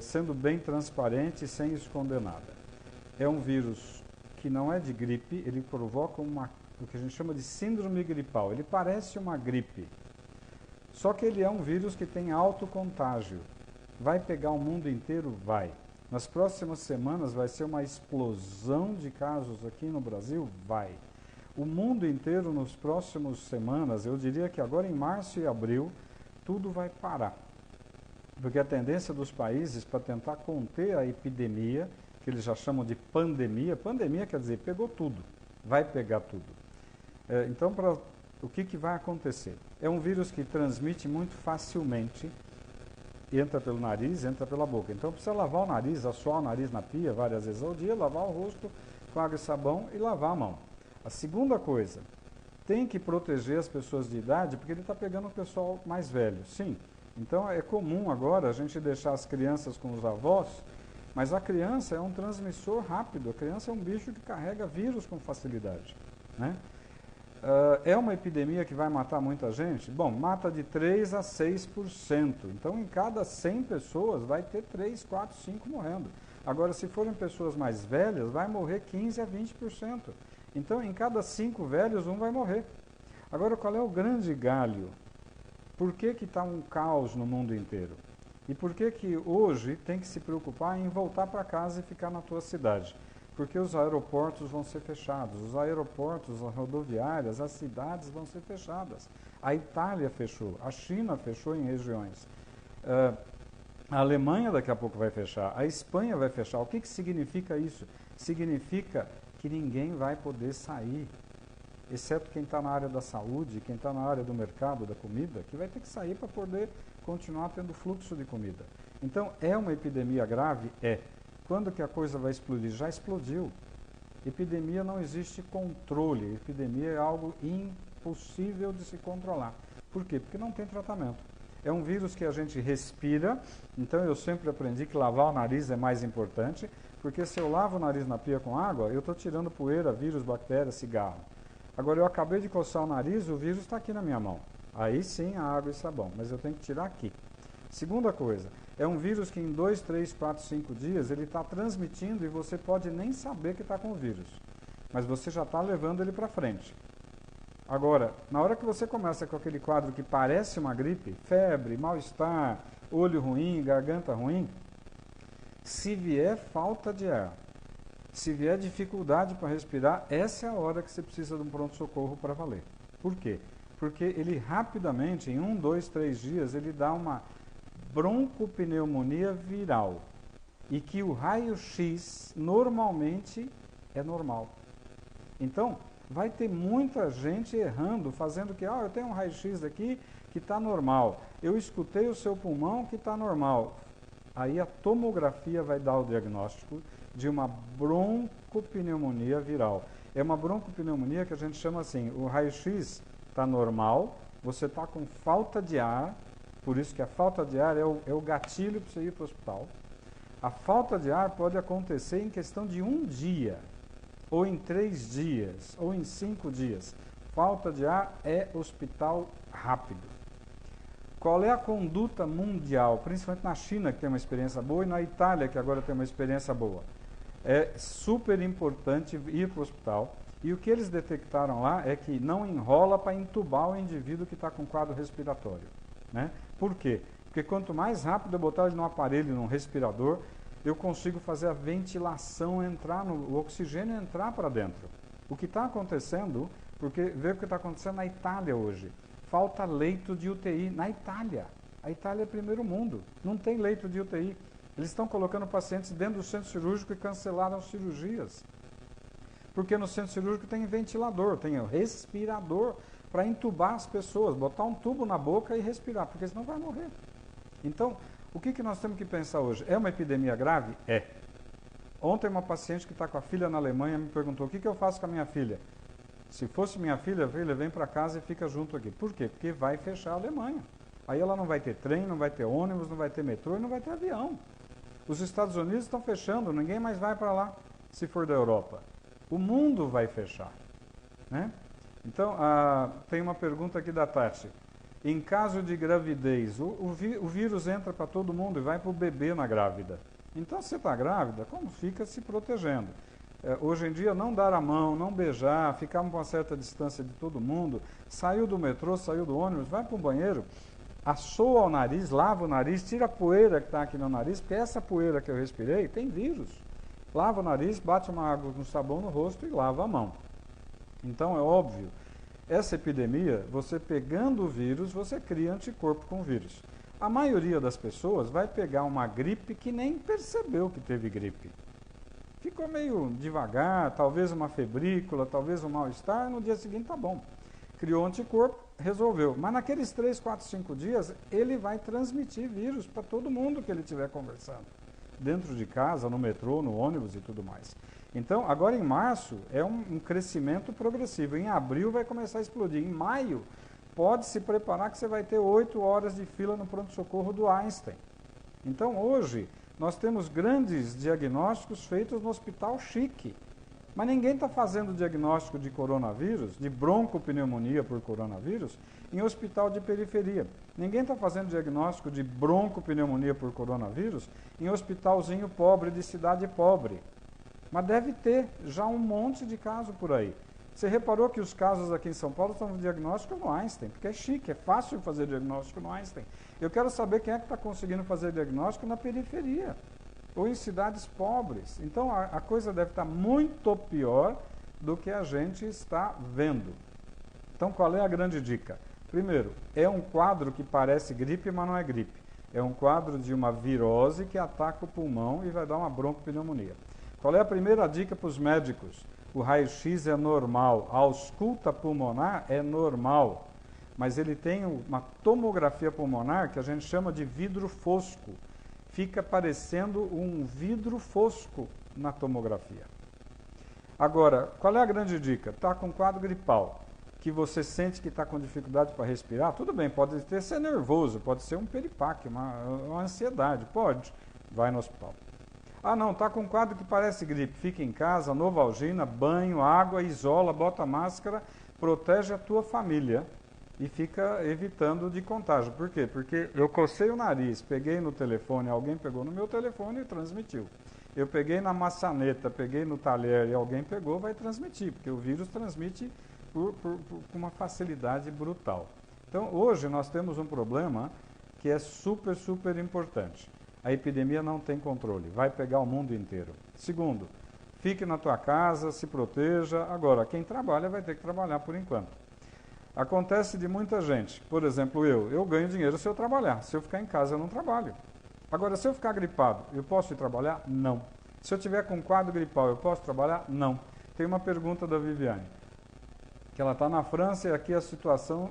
sendo bem transparente e sem esconder nada. É um vírus que não é de gripe, ele provoca o que a gente chama de síndrome gripal. Ele parece uma gripe, só que ele é um vírus que tem alto contágio. Vai pegar o mundo inteiro? Vai. Nas próximas semanas vai ser uma explosão de casos aqui no Brasil? Vai. O mundo inteiro nas próximas semanas, eu diria que agora em março e abril, tudo vai parar. Porque a tendência dos países para tentar conter a epidemia, que eles já chamam de pandemia quer dizer, pegou tudo, vai pegar tudo. Então, o que vai acontecer? É um vírus que transmite muito facilmente, entra pelo nariz, entra pela boca. Então, precisa lavar o nariz, assoar o nariz na pia várias vezes ao dia, lavar o rosto com água e sabão e lavar a mão. A segunda coisa, tem que proteger as pessoas de idade, porque ele está pegando o pessoal mais velho, sim. Então é comum agora a gente deixar as crianças com os avós, mas a criança é um transmissor rápido, a criança é um bicho que carrega vírus com facilidade, né? É uma epidemia que vai matar muita gente? Bom, mata de 3 a 6%. Então, em cada 100 pessoas, vai ter 3, 4, 5 morrendo. Agora, se forem pessoas mais velhas, vai morrer 15 a 20%. Então, em cada 5 velhos, um vai morrer. Agora, qual é o grande galho? Por que está um caos no mundo inteiro? E por que hoje tem que se preocupar em voltar para casa e ficar na tua cidade? Porque os aeroportos vão ser fechados, os aeroportos, as rodoviárias, as cidades vão ser fechadas. A Itália fechou, a China fechou em regiões. A Alemanha daqui a pouco vai fechar, a Espanha vai fechar. O que significa isso? Significa que ninguém vai poder sair, exceto quem está na área da saúde, quem está na área do mercado, da comida, que vai ter que sair para poder continuar tendo fluxo de comida. Então, é uma epidemia grave? É. Quando que a coisa vai explodir? Já explodiu. Epidemia não existe controle. Epidemia é algo impossível de se controlar. Por quê? Porque não tem tratamento. É um vírus que a gente respira, então eu sempre aprendi que lavar o nariz é mais importante, porque se eu lavo o nariz na pia com água, eu estou tirando poeira, vírus, bactérias, cigarro. Agora, eu acabei de coçar o nariz, o vírus está aqui na minha mão. Aí sim, a água e sabão, mas eu tenho que tirar aqui. Segunda coisa, é um vírus que em 2, 3, 4, 5 dias ele está transmitindo e você pode nem saber que está com o vírus, mas você já está levando ele para frente. Agora, na hora que você começa com aquele quadro que parece uma gripe, febre, mal-estar, olho ruim, garganta ruim, se vier falta de ar, se vier dificuldade para respirar, essa é a hora que você precisa de um pronto-socorro para valer. Por quê? Porque ele rapidamente, em 1, 2, 3 dias, ele dá uma broncopneumonia viral. E que o raio-x normalmente é normal. Então, vai ter muita gente errando, fazendo que, eu tenho um raio-x aqui que está normal. Eu escutei o seu pulmão que está normal. Aí a tomografia vai dar o diagnóstico de uma broncopneumonia viral. É uma broncopneumonia que a gente chama assim, o raio-x está normal, você está com falta de ar, por isso que a falta de ar é o gatilho para você ir para o hospital. A falta de ar pode acontecer em questão de 1 dia, ou em 3 dias, ou em 5 dias. Falta de ar é hospital rápido. Qual é a conduta mundial, principalmente na China, que tem uma experiência boa, e na Itália, que agora tem uma experiência boa? É super importante ir para o hospital. E o que eles detectaram lá é que não enrola para entubar o indivíduo que está com quadro respiratório, né? Por quê? Porque quanto mais rápido eu botar ele num aparelho, num respirador, eu consigo fazer a ventilação entrar, o oxigênio entrar para dentro. O que está acontecendo, porque vê o que está acontecendo na Itália hoje. Falta leito de UTI na Itália. A Itália é primeiro mundo, não tem leito de UTI. Eles estão colocando pacientes dentro do centro cirúrgico e cancelaram cirurgias. Porque no centro cirúrgico tem ventilador, tem respirador para entubar as pessoas, botar um tubo na boca e respirar, porque senão vai morrer. Então, o que nós temos que pensar hoje? É uma epidemia grave? É. Ontem uma paciente que está com a filha na Alemanha me perguntou, o que eu faço com a minha filha? Se fosse minha filha, vem para casa e fica junto aqui. Por quê? Porque vai fechar a Alemanha. Aí ela não vai ter trem, não vai ter ônibus, não vai ter metrô e não vai ter avião. Os Estados Unidos estão fechando, ninguém mais vai para lá, se for da Europa. O mundo vai fechar, né? Então, tem uma pergunta aqui da Tati. Em caso de gravidez, o vírus entra para todo mundo e vai para o bebê na grávida. Então, se você está grávida, como fica se protegendo? Hoje em dia, não dar a mão, não beijar, ficar com uma certa distância de todo mundo, saiu do metrô, saiu do ônibus, vai para o banheiro, assoa o nariz, lava o nariz, tira a poeira que está aqui no nariz, porque essa poeira que eu respirei tem vírus. Lava o nariz, bate uma água com sabão no rosto e lava a mão. Então, é óbvio, essa epidemia, você pegando o vírus, você cria anticorpo com o vírus. A maioria das pessoas vai pegar uma gripe que nem percebeu que teve gripe. Ficou meio devagar, talvez uma febrícula, talvez um mal-estar, no dia seguinte tá bom. Criou anticorpo, resolveu. Mas naqueles 3, 4, 5 dias, ele vai transmitir vírus para todo mundo que ele estiver conversando. Dentro de casa, no metrô, no ônibus e tudo mais. Então, agora em março, é um crescimento progressivo. Em abril vai começar a explodir. Em maio, pode se preparar que você vai ter 8 horas de fila no pronto-socorro do Einstein. Então, hoje, nós temos grandes diagnósticos feitos no hospital chique. Mas ninguém está fazendo diagnóstico de coronavírus, de broncopneumonia por coronavírus, em hospital de periferia. Ninguém está fazendo diagnóstico de broncopneumonia por coronavírus em hospitalzinho pobre, de cidade pobre. Mas deve ter já um monte de casos por aí. Você reparou que os casos aqui em São Paulo estão no diagnóstico no Einstein, porque é chique, é fácil fazer diagnóstico no Einstein. Eu quero saber quem é que está conseguindo fazer diagnóstico na periferia, ou em cidades pobres. Então, a coisa deve estar muito pior do que a gente está vendo. Então, qual é a grande dica? Primeiro, é um quadro que parece gripe, mas não é gripe. É um quadro de uma virose que ataca o pulmão e vai dar uma broncopneumonia. Qual é a primeira dica para os médicos? O raio-x é normal, a ausculta pulmonar é normal, mas ele tem uma tomografia pulmonar que a gente chama de vidro fosco. Fica parecendo um vidro fosco na tomografia. Agora, qual é a grande dica? Está com quadro gripal, que você sente que está com dificuldade para respirar, tudo bem, pode ser nervoso, pode ser um peripaque, uma ansiedade, pode, vai no hospital. Ah não, está com um quadro que parece gripe, fica em casa, Novalgina, banho, água, isola, bota máscara, protege a tua família e fica evitando de contágio. Por quê? Porque eu cocei o nariz, peguei no telefone, alguém pegou no meu telefone e transmitiu. Eu peguei na maçaneta, peguei no talher e alguém pegou, vai transmitir, porque o vírus transmite com uma facilidade brutal. Então hoje nós temos um problema que é super, super importante. A epidemia não tem controle, vai pegar o mundo inteiro. Segundo, fique na tua casa, se proteja. Agora, quem trabalha vai ter que trabalhar por enquanto. Acontece de muita gente, por exemplo, eu ganho dinheiro se eu trabalhar. Se eu ficar em casa, eu não trabalho. Agora, se eu ficar gripado, eu posso ir trabalhar? Não. Se eu tiver com quadro gripal, eu posso trabalhar? Não. Tem uma pergunta da Viviane, que ela está na França e aqui a situação,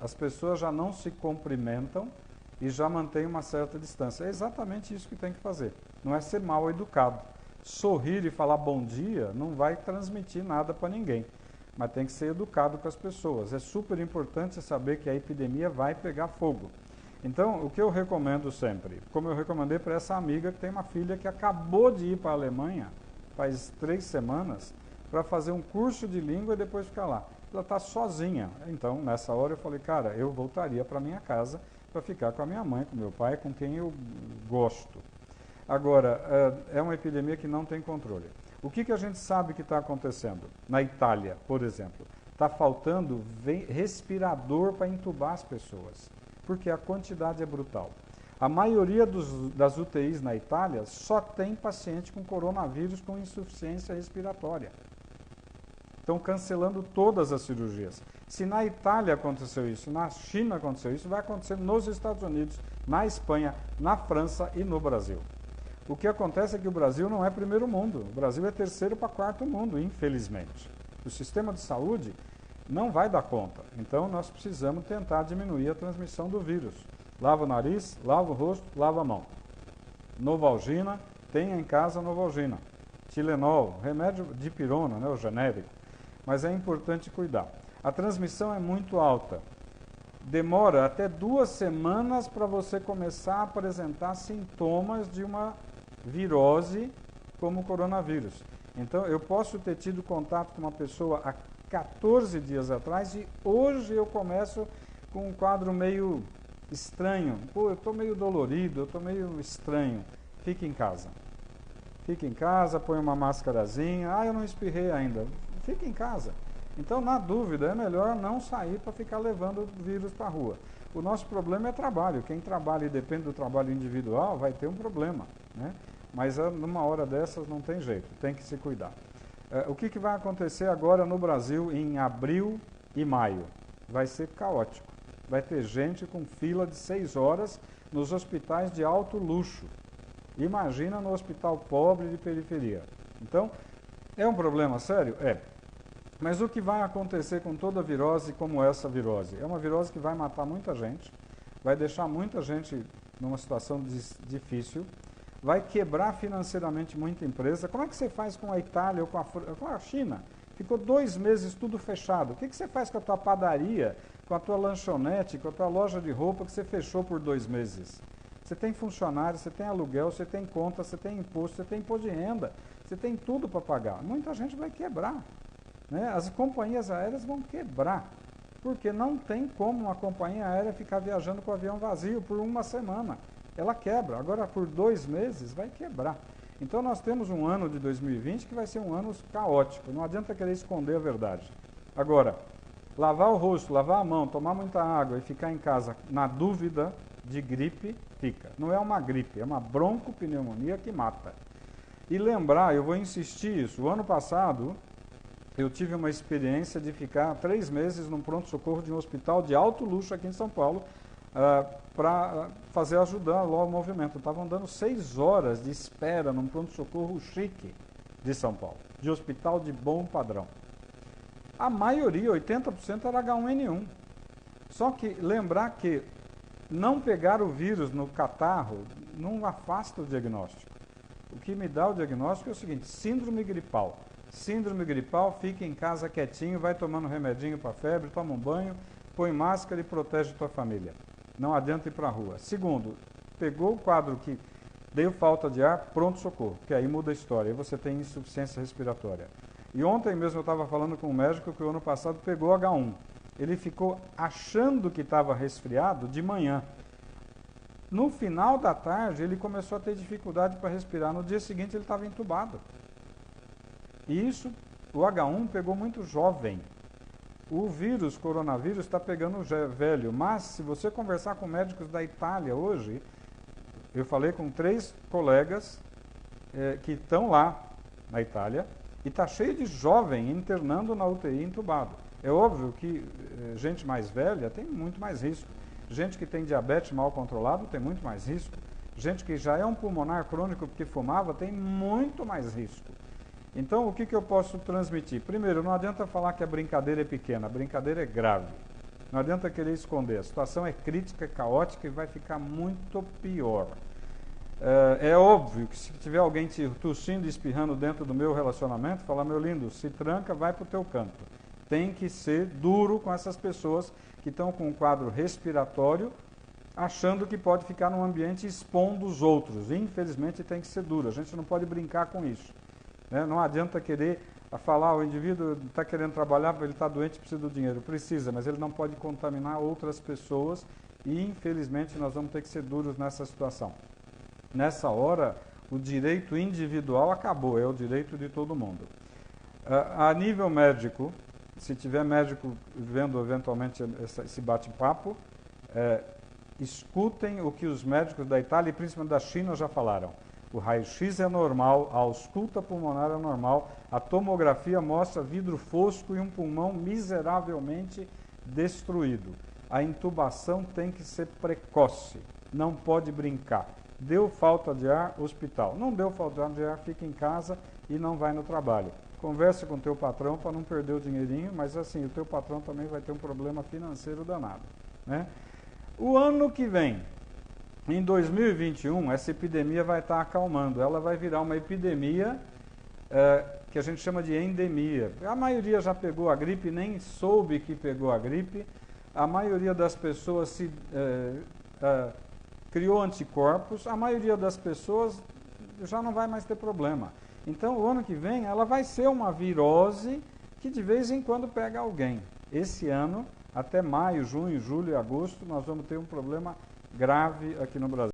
as pessoas já não se cumprimentam e já mantém uma certa distância. É exatamente isso que tem que fazer. Não é ser mal educado. Sorrir e falar bom dia não vai transmitir nada para ninguém. Mas tem que ser educado com as pessoas. É super importante saber que a epidemia vai pegar fogo. Então, o que eu recomendo sempre, como eu recomendei para essa amiga que tem uma filha que acabou de ir para a Alemanha, faz 3 semanas, para fazer um curso de língua e depois ficar lá. Ela está sozinha. Então, nessa hora eu falei, cara, eu voltaria para minha casa para ficar com a minha mãe, com meu pai, com quem eu gosto. Agora, é uma epidemia que não tem controle. O que a gente sabe que está acontecendo? Na Itália, por exemplo, está faltando respirador para entubar as pessoas, porque a quantidade é brutal. A maioria das UTIs na Itália só tem paciente com coronavírus com insuficiência respiratória. Estão cancelando todas as cirurgias. Se na Itália aconteceu isso, na China aconteceu isso, vai acontecer nos Estados Unidos, na Espanha, na França e no Brasil. O que acontece é que o Brasil não é primeiro mundo, o Brasil é terceiro para quarto mundo, infelizmente. O sistema de saúde não vai dar conta, então nós precisamos tentar diminuir a transmissão do vírus. Lava o nariz, lava o rosto, lava a mão. Novalgina, tenha em casa Novalgina. Tilenol, remédio de pirona, né, o genérico. Mas é importante cuidar. A transmissão é muito alta. Demora até 2 semanas para você começar a apresentar sintomas de uma virose como o coronavírus. Então, eu posso ter tido contato com uma pessoa há 14 dias atrás e hoje eu começo com um quadro meio estranho. Pô, eu estou meio dolorido, eu estou meio estranho. Fique em casa. Fique em casa, põe uma máscarazinha. Ah, eu não espirrei ainda. Fique em casa. Então, na dúvida, é melhor não sair para ficar levando o vírus para a rua. O nosso problema é trabalho. Quem trabalha e depende do trabalho individual vai ter um problema, né? Mas numa hora dessas não tem jeito, tem que se cuidar. O que vai acontecer agora no Brasil em abril e maio? Vai ser caótico. Vai ter gente com fila de 6 horas nos hospitais de alto luxo. Imagina no hospital pobre de periferia. Então, é um problema sério? É. Mas o que vai acontecer com toda virose como essa virose? É uma virose que vai matar muita gente, vai deixar muita gente numa situação difícil, vai quebrar financeiramente muita empresa. Como é que você faz com a Itália ou com a China? Ficou 2 meses tudo fechado. O que você faz com a tua padaria, com a tua lanchonete, com a tua loja de roupa que você fechou por 2 meses? Você tem funcionário, você tem aluguel, você tem conta, você tem imposto, você tem imposto de renda, você tem tudo para pagar. Muita gente vai quebrar, né? As companhias aéreas vão quebrar, porque não tem como uma companhia aérea ficar viajando com o avião vazio por 1 semana. Ela quebra. Agora, por 2 meses, vai quebrar. Então, nós temos um ano de 2020 que vai ser um ano caótico. Não adianta querer esconder a verdade. Agora, lavar o rosto, lavar a mão, tomar muita água e ficar em casa na dúvida de gripe, fica. Não é uma gripe, é uma broncopneumonia que mata. E lembrar, eu vou insistir isso, o ano passado eu tive uma experiência de ficar 3 meses num pronto-socorro de um hospital de alto luxo aqui em São Paulo, para ajudar lá o movimento. Estavam dando 6 horas de espera num pronto-socorro chique de São Paulo, de hospital de bom padrão. A maioria, 80%, era H1N1. Só que lembrar que não pegar o vírus no catarro não afasta o diagnóstico. O que me dá o diagnóstico é o seguinte: síndrome gripal. Síndrome gripal, fica em casa quietinho, vai tomando remedinho para febre, toma um banho, põe máscara e protege tua família. Não adianta ir para a rua. Segundo, pegou o quadro que deu falta de ar, pronto-socorro, que aí muda a história, aí você tem insuficiência respiratória. E ontem mesmo eu estava falando com um médico que o ano passado pegou H1. Ele ficou achando que estava resfriado de manhã. No final da tarde, ele começou a ter dificuldade para respirar. No dia seguinte, ele estava entubado. E isso, o H1 pegou muito jovem. O vírus, coronavírus, está pegando velho. Mas, se você conversar com médicos da Itália hoje, eu falei com 3 colegas que estão lá na Itália, e está cheio de jovem internando na UTI entubado. É óbvio que gente mais velha tem muito mais risco. Gente que tem diabetes mal controlado tem muito mais risco. Gente que já é um pulmonar crônico porque fumava tem muito mais risco. Então, o que eu posso transmitir? Primeiro, não adianta falar que a brincadeira é pequena, a brincadeira é grave. Não adianta querer esconder. A situação é crítica, é caótica e vai ficar muito pior. É óbvio que se tiver alguém tossindo e espirrando dentro do meu relacionamento, falar: meu lindo, se tranca, vai para o teu canto. Tem que ser duro com essas pessoas que estão com um quadro respiratório, achando que pode ficar num ambiente expondo os outros. Infelizmente tem que ser duro, a gente não pode brincar com isso, né? Não adianta querer falar: o indivíduo está querendo trabalhar, ele está doente, precisa do dinheiro. Precisa, mas ele não pode contaminar outras pessoas e infelizmente nós vamos ter que ser duros nessa situação. Nessa hora, o direito individual acabou, é o direito de todo mundo. A nível médico, se tiver médico vendo eventualmente esse bate-papo, escutem o que os médicos da Itália e principalmente da China já falaram. O raio-x é normal, a ausculta pulmonar é normal, a tomografia mostra vidro fosco e um pulmão miseravelmente destruído. A intubação tem que ser precoce, não pode brincar. Deu falta de ar, hospital. Não deu falta de ar, fica em casa e não vai no trabalho. Converse com o teu patrão para não perder o dinheirinho, mas assim, o teu patrão também vai ter um problema financeiro danado, né? O ano que vem, em 2021, essa epidemia vai estar acalmando. Ela vai virar uma epidemia que a gente chama de endemia. A maioria já pegou a gripe, nem soube que pegou a gripe. A maioria das pessoas criou anticorpos, a maioria das pessoas já não vai mais ter problema. Então, o ano que vem, ela vai ser uma virose que de vez em quando pega alguém. Esse ano, até maio, junho, julho e agosto, nós vamos ter um problema grave aqui no Brasil.